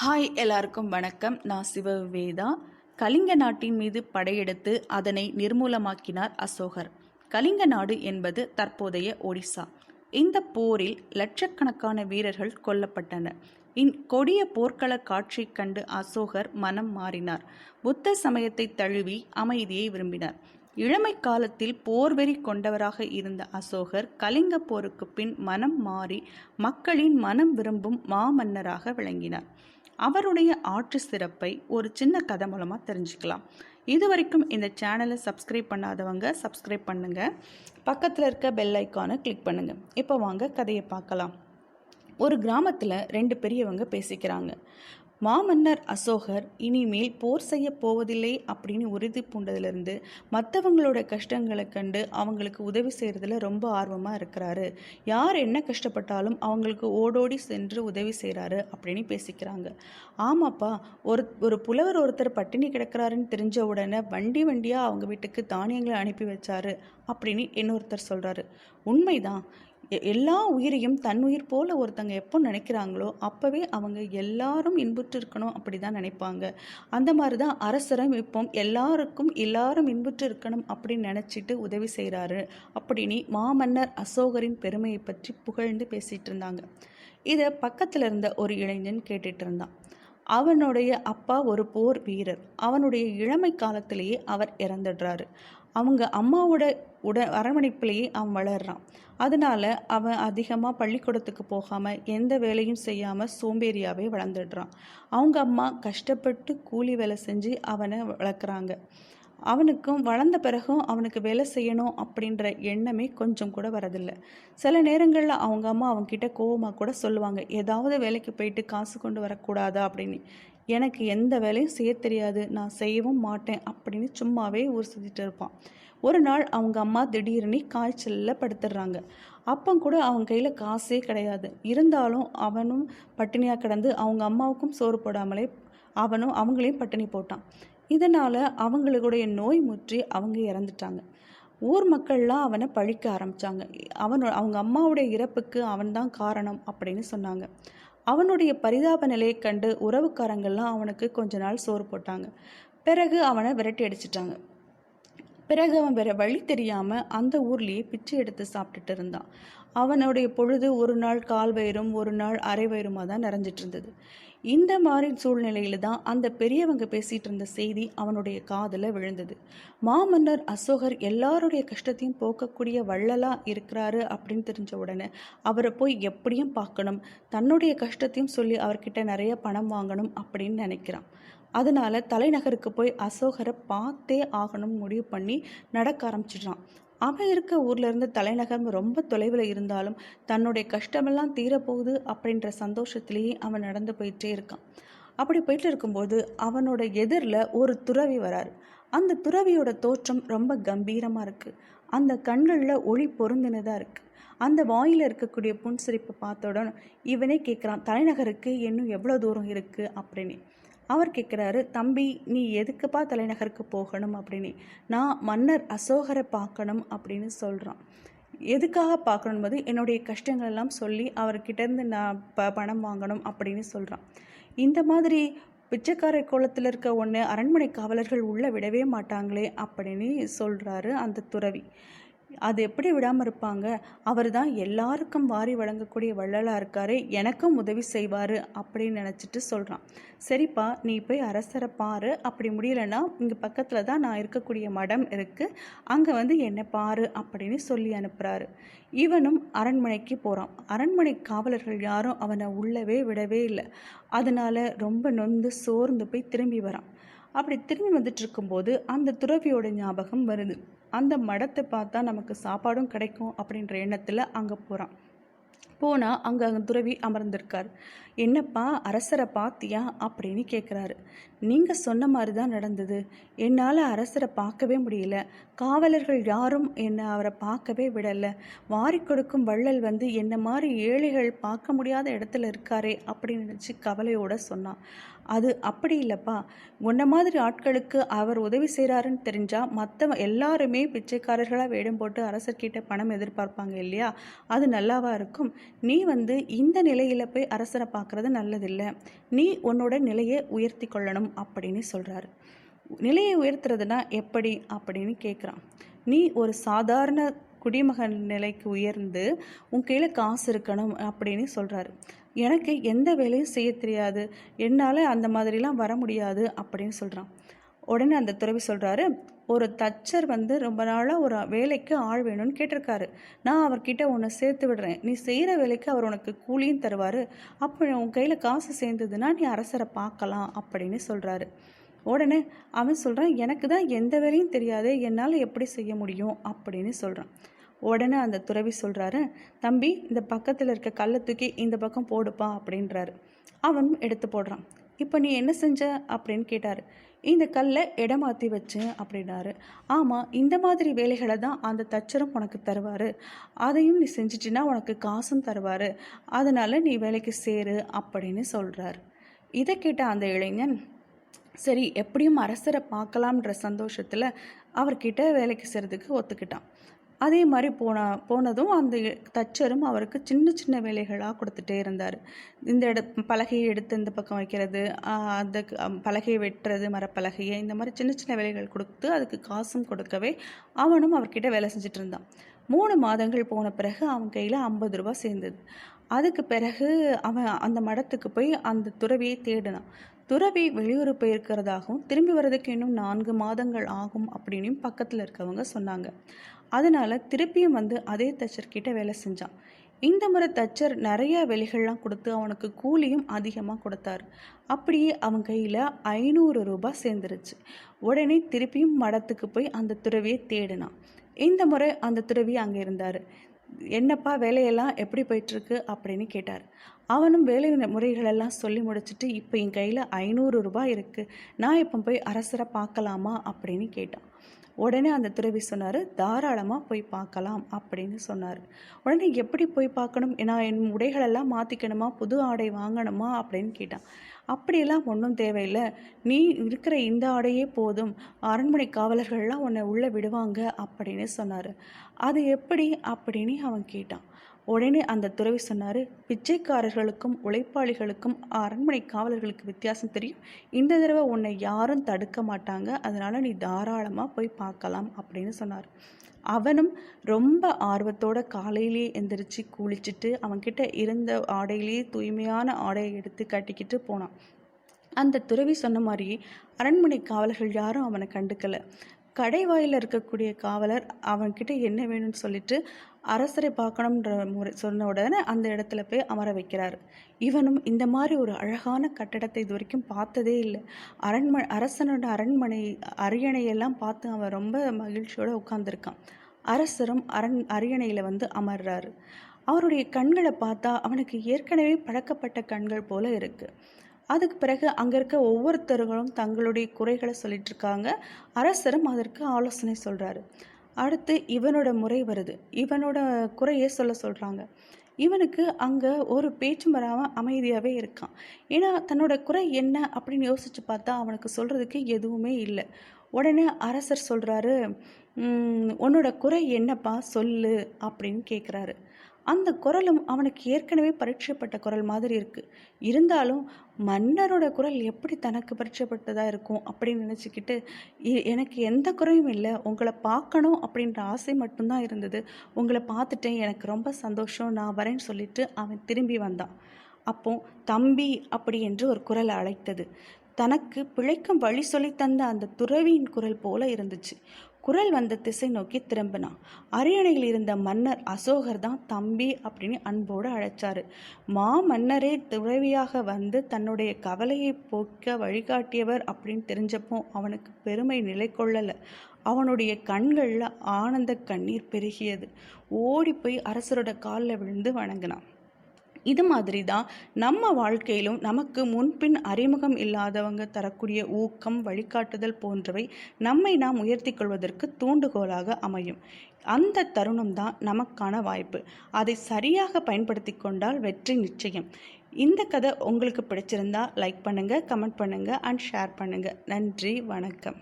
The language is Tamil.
ஹாய் எல்லாருக்கும் வணக்கம். நான் சிவவேதா. கலிங்க நாட்டின் மீது படையெடுத்து அதனை நிர்மூலமாக்கினார் அசோகர். கலிங்க நாடு என்பது தற்போதைய ஒடிசா. இந்த போரில் லட்சக்கணக்கான வீரர்கள் கொல்லப்பட்டனர். கொடிய போர்க்கள காட்சி கண்டு அசோகர் மனம் மாறினார். புத்த சமயத்தை தழுவி அமைதியை விரும்பினார். இளமை காலத்தில் போர்வெறி கொண்டவராக இருந்த அசோகர் கலிங்க போருக்கு பின் மனம் மாறி மக்களின் மனம் விரும்பும் மாமன்னராக விளங்கினார். அவருடைய ஆட்சி சிறப்பை ஒரு சின்ன கதை மூலமாக தெரிஞ்சுக்கலாம். இது வரைக்கும் இந்த சேனலை சப்ஸ்கிரைப் பண்ணாதவங்க சப்ஸ்கிரைப் பண்ணுங்கள். பக்கத்தில் இருக்க பெல் ஐக்கானை கிளிக் பண்ணுங்கள். இப்போ வாங்க கதையை பார்க்கலாம். ஒரு கிராமத்தில் 2 பெரியவங்க பேசிக்கிறாங்க. மாமன்னர் அசோகர் இனிமேல் போர் செய்ய போவதில்லை அப்படின்னு உறுதி பூண்டதிலிருந்து மற்றவங்களோட கஷ்டங்களை கண்டு அவங்களுக்கு உதவி செய்கிறதுல ரொம்ப ஆர்வமாக இருக்கிறாரு. யார் என்ன கஷ்டப்பட்டாலும் அவங்களுக்கு ஓடோடி சென்று உதவி செய்கிறாரு அப்படின்னு பேசிக்கிறாங்க. ஆமாப்பா, ஒரு புலவர் ஒருத்தர் பட்டினி கிடக்கிறாருன்னு தெரிஞ்ச உடனே வண்டியாக அவங்க வீட்டுக்கு தானியங்களை அனுப்பி வச்சாரு அப்படின்னு இன்னொருத்தர் சொல்கிறாரு. உண்மைதான். எல்லா உயிரையும் தன்னுயிர் போல ஒருத்தங்க எப்போ நினைக்கிறாங்களோ அப்போவே அவங்க எல்லாரும் இன்புற்று இருக்கணும் அப்படி தான் நினைப்பாங்க. அந்த மாதிரி தான் அரசரும் இப்போ எல்லாரும் இன்புற்று இருக்கணும் அப்படின்னு நினச்சிட்டு உதவி செய்கிறாரு அப்படின்னு மாமன்னர் அசோகரின் பெருமையை பற்றி புகழ்ந்து பேசிகிட்டு இருந்தாங்க. இதை பக்கத்தில் இருந்த ஒரு இளைஞன் கேட்டுட்டு இருந்தான். அவனுடைய அப்பா ஒரு போர் வீரர். அவனுடைய இளமை காலத்திலேயே அவர் இறந்துடுறாரு. அவங்க அம்மாவோட அரவணைப்பிலேயே அவன் வளர்றான். அதனால அவன் அதிகமாக பள்ளிக்கூடத்துக்கு போகாமல் எந்த வேலையும் செய்யாமல் சோம்பேறியாகவே வளர்ந்துடுறான். அவங்க அம்மா கஷ்டப்பட்டு கூலி வேலை செஞ்சு அவனை வளர்க்குறாங்க. அவனுக்கும் வளர்ந்த பிறகும் அவனுக்கு வேலை செய்யணும் அப்படின்ற எண்ணமே கொஞ்சம் கூட வரதில்லை. சில நேரங்களில் அவங்க அம்மா அவங்கக்கிட்ட கோவமாக கூட சொல்லுவாங்க, ஏதாவது வேலைக்கு போயிட்டு காசு கொண்டு வரக்கூடாதா அப்படின்னு. எனக்கு எந்த வேலையும் செய்ய தெரியாது, நான் செய்யவும் மாட்டேன் அப்படின்னு சும்மாவே ஊர் சுற்றிட்டு இருப்பான். ஒரு நாள் அவங்க அம்மா திடீர்னு காய்ச்சலில் படுத்துடுறாங்க. அப்போ கூட அவங்க கையில் காசே கிடையாது. இருந்தாலும் அவனும் பட்டினியாக கிடந்து அவங்க அம்மாவுக்கும் சோறு போடாமலே அவங்களையும் பட்டினி போட்டான். இதனால் அவங்களுடைய நோய் முற்றி அவங்க இறந்துட்டாங்க. ஊர் மக்கள்லாம் அவனை பழிக்க ஆரம்பித்தாங்க. அவங்க அம்மாவுடைய இறப்புக்கு அவன்தான் காரணம் அப்படின்னு சொன்னாங்க. அவனுடைய பரிதாப நிலையை கண்டு உறவுக்காரங்கள்லாம் அவனுக்கு கொஞ்ச நாள் சோறு போட்டாங்க. பிறகு அவனை விரட்டி அடிச்சிட்டாங்க. பிறகு அவன் வேற வழி தெரியாமல் அந்த ஊர்லேயே பிச்சை எடுத்து சாப்பிட்டுட்டு இருந்தான். அவனுடைய பொழுது ஒரு நாள் கால் வயிறும் ஒரு நாள் அரை வயிறுமாக தான் நிறைஞ்சிட்டு இருந்தது. இந்த மாதிரி சூழ்நிலையில தான் அந்த பெரியவங்க பேசிகிட்டு இருந்த செய்தி அவனுடைய காதில் விழுந்தது. மாமன்னர் அசோகர் எல்லாருடைய கஷ்டத்தையும் போக்கக்கூடிய வள்ளலா இருக்கிறாரு அப்படின்னு தெரிஞ்ச உடனே அவரை போய் எப்படியும் பார்க்கணும், தன்னுடைய கஷ்டத்தையும் சொல்லி அவர்கிட்ட நிறைய பணம் வாங்கணும் அப்படின்னு நினைக்கிறான். அதனால தலைநகருக்கு போய் அசோகரை பார்த்தே ஆகணும் முடிவு பண்ணி நடக்க ஆரம்பிச்சிடுறான். அவன் இருக்க ஊர்லேருந்து தலைநகரம் ரொம்ப தொலைவில் இருந்தாலும் தன்னுடைய கஷ்டமெல்லாம் தீரப்போகுது அப்படின்ற சந்தோஷத்துலேயே அவன் நடந்து போயிட்டே இருக்கான். அப்படி போயிட்டு இருக்கும்போது அவனோட எதிரில் ஒரு துறவி வராரு. அந்த துறவியோட தோற்றம் ரொம்ப கம்பீரமாக இருக்குது. அந்த கண்களில் ஒளி பொருந்தினதாக இருக்குது. அந்த வாயில் இருக்கக்கூடிய புன்சிரிப்பை பார்த்தோட இவனே கேட்குறான், தலைநகருக்கு இன்னும் எவ்வளோ தூரம் இருக்குது அப்படின்னு. அவர் கேட்குறாரு, தம்பி நீ எதுக்குப்பா தலைநகருக்கு போகணும் அப்படின்னு. நான் மன்னர் அசோகரை பார்க்கணும் அப்படின்னு சொல்கிறான். எதுக்காக பார்க்கணும் போது என்னுடைய கஷ்டங்கள் எல்லாம் சொல்லி அவர்கிட்டேருந்து நான் பணம் வாங்கணும் அப்படின்னு சொல்கிறான். இந்த மாதிரி பிச்சைக்கார கோலத்தில் இருக்க ஒன்று அரண்மனை காவலர்கள் உள்ளே விடவே மாட்டாங்களே அப்படின்னு சொல்கிறாரு அந்த துறவி. அது எப்படி விடாமல் இருப்பாங்க, அவர் தான் எல்லாருக்கும் வாரி வழங்கக்கூடிய வள்ளலாக இருக்காரு, எனக்கும் உதவி செய்வார் அப்படின்னு நினச்சிட்டு சொல்கிறான். சரிப்பா, நீ போய் அரசரை பாரு, அப்படி முடியலைன்னா இங்கே பக்கத்தில் தான் நான் இருக்கக்கூடிய மடம் இருக்குது, அங்கே என்னை பாரு அப்படின்னு சொல்லி அனுப்புகிறாரு. இவனும் அரண்மனைக்கு போகிறான். அரண்மனை காவலர்கள் யாரும் அவனை உள்ளவே விடவே இல்லை. அதனால் ரொம்ப நொந்து சோர்ந்து போய் திரும்பி வரான். அப்படி திரும்பி வந்துட்டு இருக்கும்போது அந்த துறவியோட ஞாபகம் வருது. அந்த மடத்தை பார்த்தா நமக்கு சாப்பாடும் கிடைக்கும் அப்படின்ற எண்ணத்தில் அங்கே போகிறான். போனால் அங்கே துறவி அமர்ந்திருக்கார். என்னப்பா அரசரை பார்த்தியா அப்படின்னு கேட்குறாரு. நீங்கள் சொன்ன மாதிரி தான் நடந்தது. என்னால் அரசரை பார்க்கவே முடியல. காவலர்கள் யாரும் என்னை அவரை பார்க்கவே விடலை. வாரி கொடுக்கும் வள்ளல் என்ன மாதிரி ஏழைகள் பார்க்க முடியாத இடத்துல இருக்காரே அப்படின்னு நினச்சி கவலையோடு சொன்னான். அது அப்படி இல்லைப்பா, உன்ன மாதிரி ஆட்களுக்கு அவர் உதவி செய்கிறாருன்னு தெரிஞ்சால் மற்ற எல்லாருமே பிச்சைக்காரர்களாக வேடம் போட்டு அரசர்கிட்ட பணம் எதிர்பார்ப்பாங்க இல்லையா? அது நல்லாவா இருக்கும்? நீ இந்த நிலையில் போய் அரசரை பார்க்க பார்க்குறது நல்லதில்லை, நீ உன்னோட நிலையை உயர்த்தி கொள்ளணும் அப்படின்னு சொல்கிறாரு. நிலையை உயர்த்துறதுனா எப்படி அப்படின்னு கேட்குறான். நீ ஒரு சாதாரண குடிமகன் நிலைக்கு உயர்ந்து உன் கையில் காசு இருக்கணும் அப்படின்னு சொல்கிறாரு. எனக்கு எந்த வேலையும் செய்ய தெரியாது, என்னால் அந்த மாதிரிலாம் வர முடியாது அப்படின்னு சொல்கிறான். உடனே அந்த துறவி சொல்கிறாரு, ஒரு தச்சர் ரொம்ப நாளாக ஒரு வேலைக்கு ஆள் வேணும்னு கேட்டிருக்காரு. நான் அவர்கிட்ட உன்னை சேர்த்து விடுறேன், நீ செய்கிற வேலைக்கு அவர் உனக்கு கூலியும் தருவார், அப்போ உன் கையில் காசு சேர்ந்ததுன்னா நீ அரசரை பார்க்கலாம் அப்படின்னு சொல்கிறாரு. உடனே அவன் சொல்கிறான், எனக்கு தான் எந்த வேலையும் தெரியாது, என்னால் எப்படி செய்ய முடியும் அப்படின்னு சொல்கிறான். உடனே அந்த துறவி சொல்கிறாரு, தம்பி இந்த பக்கத்தில் இருக்க கல்லை தூக்கி இந்த பக்கம் போடுப்பா அப்படின்றாரு. அவனும் எடுத்து போடுறான். இப்போ நீ என்ன செஞ்ச அப்படின்னு கேட்டார். இந்த கல்லை இடமாற்றி வச்சேன் அப்படின்னாரு. ஆமாம், இந்த மாதிரி வேலைகளை தான் அந்த தச்சரும் உனக்கு தருவார், அதையும் நீ செஞ்சிட்டின்னா உனக்கு காசும் தருவார், அதனால் நீ வேலைக்கு சேரு அப்படின்னு சொல்கிறார். இதை கேட்ட அந்த இளைஞன், சரி எப்படியும் அரசரை பார்க்கலாம்ன்ற சந்தோஷத்தில் அவர்கிட்ட வேலைக்கு செய்கிறதுக்கு ஒத்துக்கிட்டான். அதே மாதிரி போனதும் அந்த தச்சரும் அவருக்கு சின்ன சின்ன வேலைகளாக கொடுத்துட்டே இருந்தார். இந்த பலகையை எடுத்து இந்த பக்கம் வைக்கிறது, அந்த பலகையை வெட்டுறது, மரப்பலகையை, இந்த மாதிரி சின்ன சின்ன வேலைகள் கொடுத்து அதுக்கு காசும் கொடுக்கவே அவனும் அவர்கிட்ட வேலை செஞ்சுட்டு இருந்தான். 3 மாதங்கள் போன பிறகு அவன் கையில் 50 ரூபா சேர்ந்தது. அதுக்கு பிறகு அவன் அந்த மடத்துக்கு போய் அந்த துறவியை தேடினான். துறவி வெளியூர் போயிருக்கிறதாகவும் திரும்பி வர்றதுக்கு இன்னும் 4 மாதங்கள் ஆகும் அப்படின்னு பக்கத்தில் இருக்கவங்க சொன்னாங்க. அதனால் திருப்பியும் அதே தச்சர்கிட்ட வேலை செஞ்சான். இந்த முறை தச்சர் நிறைய வேலைகள்லாம் கொடுத்து அவனுக்கு கூலியும் அதிகமாக கொடுத்தாரு. அப்படியே அவன் கையில் 500 ரூபாய் சேர்ந்துருச்சு. உடனே திருப்பியும் மடத்துக்கு போய் அந்த துறவியை தேடினான். இந்த முறை அந்த துறவி அங்கே இருந்தார். என்னப்பா வேலையெல்லாம் எப்படி போயிட்டுருக்கு அப்படின்னு கேட்டார். அவனும் வேலை முறைகளெல்லாம் சொல்லி முடிச்சுட்டு, இப்போ என் கையில் 500 ரூபாய் இருக்குது, நான் இப்போ போய் அரசரை பார்க்கலாமா அப்படின்னு கேட்டான். உடனே அந்த துறவி சொன்னார், தாராளமாக போய் பார்க்கலாம் அப்படின்னு சொன்னார். உடனே எப்படி போய் பார்க்கணும், நான் என் உடைகளெல்லாம் மாற்றிக்கணுமா, புது ஆடை வாங்கணுமா அப்படின்னு கேட்டான். அப்படியெல்லாம் ஒன்றும் தேவையில்லை, நீ இருக்கிற இந்த ஆடையே போதும், அரண்மனை காவலர்கள்லாம் உன்னை உள்ளே விடுவாங்க அப்படின்னு சொன்னார். அது எப்படி அப்படின்னு அவன் கேட்டான். உடனே அந்த துறவி சொன்னார், பிச்சைக்காரர்களுக்கும் உழைப்பாளிகளுக்கும் அரண்மனை காவலர்களுக்கு வித்தியாசம் தெரியும், இந்த தடவை உன்னை யாரும் தடுக்க மாட்டாங்க, அதனால் நீ தாராளமாக போய் பார்க்கலாம் அப்படின்னு சொன்னார். அவனும் ரொம்ப ஆர்வத்தோட காலையிலேயே எந்திரிச்சு குளிச்சுட்டு அவன்கிட்ட இருந்த ஆடையிலேயே தூய்மையான ஆடையை எடுத்து கட்டிக்கிட்டு போனான். அந்த துறவி சொன்ன மாதிரி அரண்மனை காவலர்கள் யாரும் அவனை கண்டுக்கலை. கடைவாயில் இருக்கக்கூடிய காவலர் அவன்கிட்ட என்ன வேணும்னு சொல்லிட்டு அரசரை பார்க்கணுன்ற முறை சொன்ன உடனே அந்த இடத்துல போய் அமர வைக்கிறார். இவனும் இந்த மாதிரி ஒரு அழகான கட்டடத்தை இது வரைக்கும் பார்த்ததே இல்லை. அரசனோட அரண்மனை அரியணையெல்லாம் பார்த்து அவன் ரொம்ப மகிழ்ச்சியோடு உட்கார்ந்துருக்கான். அரசரும் அரியணையில் அமர்றாரு. அவருடைய கண்களை பார்த்தா அவனுக்கு ஏற்கனவே பழக்கப்பட்ட கண்கள் போல இருக்குது. அதுக்கு பிறகு அங்கே இருக்க ஒவ்வொருத்தர்களும் தங்களுடைய குறைகளை சொல்லிட்டு இருக்காங்க. அரசரும் அதற்கு ஆலோசனை சொல்கிறாரு. அடுத்து இவனோட முறை வருது. இவனோட குறையை சொல்கிறாங்க. இவனுக்கு அங்கே ஒரு பேச்சும் வராமல் அமைதியாகவே இருக்கான். ஏன்னா தன்னோட குறை என்ன அப்படின்னு யோசித்து பார்த்தா அவனுக்கு சொல்கிறதுக்கு எதுவுமே இல்லை. உடனே அரசர் சொல்கிறாரு, உன்னோட குறை என்னப்பா சொல்லு அப்படின்னு கேட்குறாரு. அந்த குரலும் அவனுக்கு ஏற்கனவே பரீட்சைப்பட்ட குரல் மாதிரி இருக்குது. இருந்தாலும் மன்னரோட குரல் எப்படி தனக்கு பரீட்சைப்பட்டதாக இருக்கும் அப்படின்னு நினச்சிக்கிட்டு, எனக்கு எந்த குறையும் இல்லை, உங்களை பார்க்கணும் அப்படின்ற ஆசை மட்டும்தான் இருந்தது, உங்களை பார்த்துட்டேன், எனக்கு ரொம்ப சந்தோஷம், நான் வரேன்னு சொல்லிட்டு அவன் திரும்பி வந்தான். அப்போ தம்பி அப்படி என்று ஒரு குரல் அழைத்தது. தனக்கு பிழைக்கும் வழி சொல்லி தந்த அந்த துறவியின் குரல் போல இருந்துச்சு. குரல் வந்த திசை நோக்கி திரும்பினான். அரியணையில் இருந்த மன்னர் அசோகர் தான் தம்பி அப்படின்னு அன்போடு அழைச்சாரு. மன்னரே துறவியாக தன்னுடைய கவலையை போக்க வழிகாட்டியவர் அப்படின்னு தெரிஞ்சப்போ அவனுக்கு பெருமை நிலை கொள்ளலை. அவனுடைய கண்களில் ஆனந்த கண்ணீர் பெருகியது. ஓடி போய் அரசரோட காலில் விழுந்து வணங்கினான். இது மாதிரி தான் நம்ம வாழ்க்கையிலும் நமக்கு முன்பின் அறிமுகம் இல்லாதவங்க தரக்கூடிய ஊக்கம், வழிகாட்டுதல் போன்றவை நம்மை நாம் உயர்த்தி கொள்வதற்கு தூண்டுகோலாக அமையும். அந்த தருணம் தான் நமக்கான வாய்ப்பு. அதை சரியாக பயன்படுத்தி கொண்டால் வெற்றி நிச்சயம். இந்த கதை உங்களுக்கு பிடிச்சிருந்தா லைக் பண்ணுங்கள், கமெண்ட் பண்ணுங்கள் அண்ட் ஷேர் பண்ணுங்கள். நன்றி, வணக்கம்.